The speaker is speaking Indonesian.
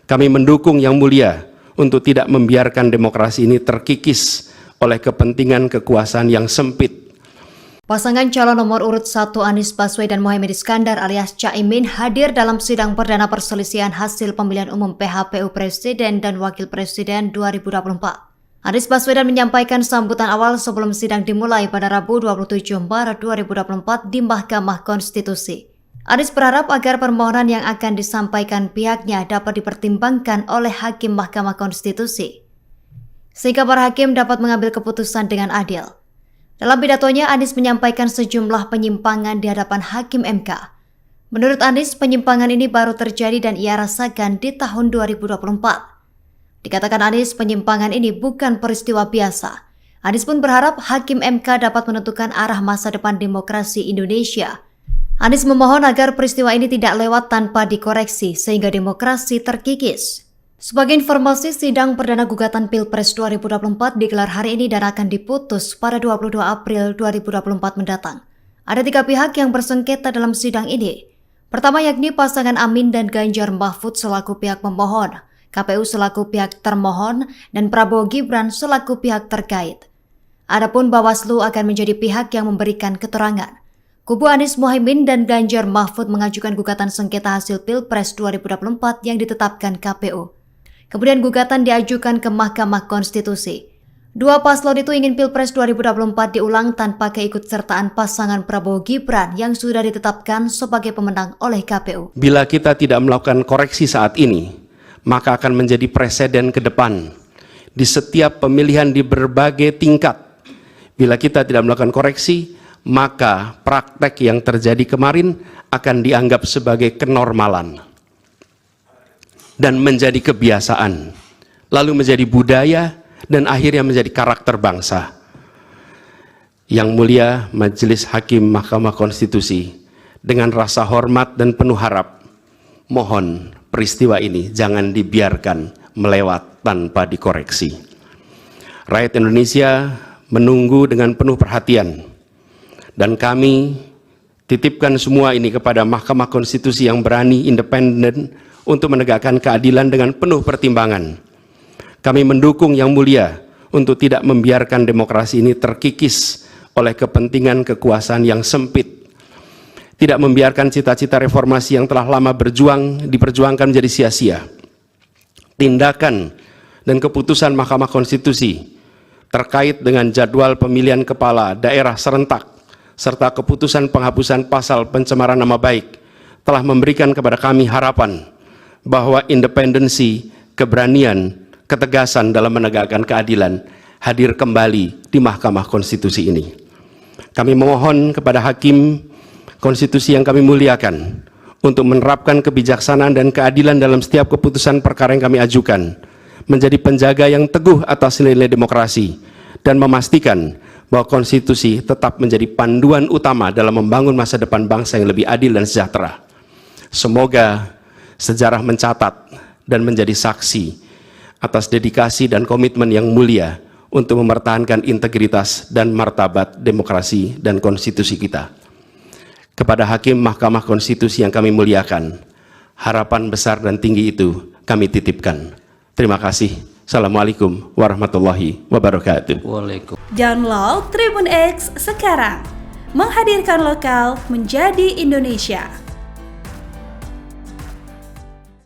Kami mendukung Yang Mulia untuk tidak membiarkan demokrasi ini terkikis oleh kepentingan kekuasaan yang sempit. Pasangan calon nomor urut 1 Anies Baswedan Mohaimin Iskandar alias Caimin hadir dalam sidang perdana perselisihan hasil pemilihan umum PHPU Presiden dan Wakil Presiden 2024. Anies Baswedan menyampaikan sambutan awal sebelum sidang dimulai pada Rabu 27 Maret 2024 di Mahkamah Konstitusi. Anies berharap agar permohonan yang akan disampaikan pihaknya dapat dipertimbangkan oleh Hakim Mahkamah Konstitusi, sehingga para hakim dapat mengambil keputusan dengan adil. Dalam pidatonya, Anies menyampaikan sejumlah penyimpangan di hadapan Hakim MK. Menurut Anies, penyimpangan ini baru terjadi dan ia rasakan di tahun 2024. Dikatakan Anies, penyimpangan ini bukan peristiwa biasa. Anies pun berharap Hakim MK dapat menentukan arah masa depan demokrasi Indonesia. Anies memohon agar peristiwa ini tidak lewat tanpa dikoreksi sehingga demokrasi terkikis. Sebagai informasi, sidang perdana gugatan Pilpres 2024 digelar hari ini dan akan diputus pada 22 April 2024 mendatang. Ada 3 pihak yang bersengketa dalam sidang ini. Pertama yakni pasangan Amin dan Ganjar Mahfud selaku pihak pemohon, KPU selaku pihak termohon, dan Prabowo Gibran selaku pihak terkait. Adapun Bawaslu akan menjadi pihak yang memberikan keterangan. Kubu Anies Mohaimin dan Ganjar Mahfud mengajukan gugatan sengketa hasil Pilpres 2024 yang ditetapkan KPU. Kemudian gugatan diajukan ke Mahkamah Konstitusi. 2 paslon itu ingin Pilpres 2024 diulang tanpa keikutsertaan pasangan Prabowo Gibran yang sudah ditetapkan sebagai pemenang oleh KPU. Bila kita tidak melakukan koreksi saat ini, maka akan menjadi presiden ke depan di setiap pemilihan di berbagai tingkat. Bila kita tidak melakukan koreksi, maka praktek yang terjadi kemarin akan dianggap sebagai kenormalan dan menjadi kebiasaan, lalu menjadi budaya, dan akhirnya menjadi karakter bangsa. Yang Mulia Majelis Hakim Mahkamah Konstitusi, dengan rasa hormat dan penuh harap, mohon peristiwa ini jangan dibiarkan melewat tanpa dikoreksi. Rakyat Indonesia menunggu dengan penuh perhatian, dan kami titipkan semua ini kepada Mahkamah Konstitusi yang berani, independen, untuk menegakkan keadilan dengan penuh pertimbangan. Kami mendukung Yang Mulia untuk tidak membiarkan demokrasi ini terkikis oleh kepentingan kekuasaan yang sempit. Tidak membiarkan cita-cita reformasi yang telah lama diperjuangkan menjadi sia-sia. Tindakan dan keputusan Mahkamah Konstitusi terkait dengan jadwal pemilihan kepala daerah serentak serta keputusan penghapusan pasal pencemaran nama baik telah memberikan kepada kami harapan bahwa independensi, keberanian, ketegasan dalam menegakkan keadilan hadir kembali di Mahkamah Konstitusi ini. Kami memohon kepada Hakim Konstitusi yang kami muliakan untuk menerapkan kebijaksanaan dan keadilan dalam setiap keputusan perkara yang kami ajukan, menjadi penjaga yang teguh atas nilai demokrasi, dan memastikan bahwa konstitusi tetap menjadi panduan utama dalam membangun masa depan bangsa yang lebih adil dan sejahtera. Semoga sejarah mencatat dan menjadi saksi atas dedikasi dan komitmen yang mulia untuk mempertahankan integritas dan martabat demokrasi dan konstitusi kita. Kepada Hakim Mahkamah Konstitusi yang kami muliakan, harapan besar dan tinggi itu kami titipkan. Terima kasih. Assalamualaikum warahmatullahi wabarakatuh. Download Tribun X sekarang, menghadirkan lokal menjadi Indonesia.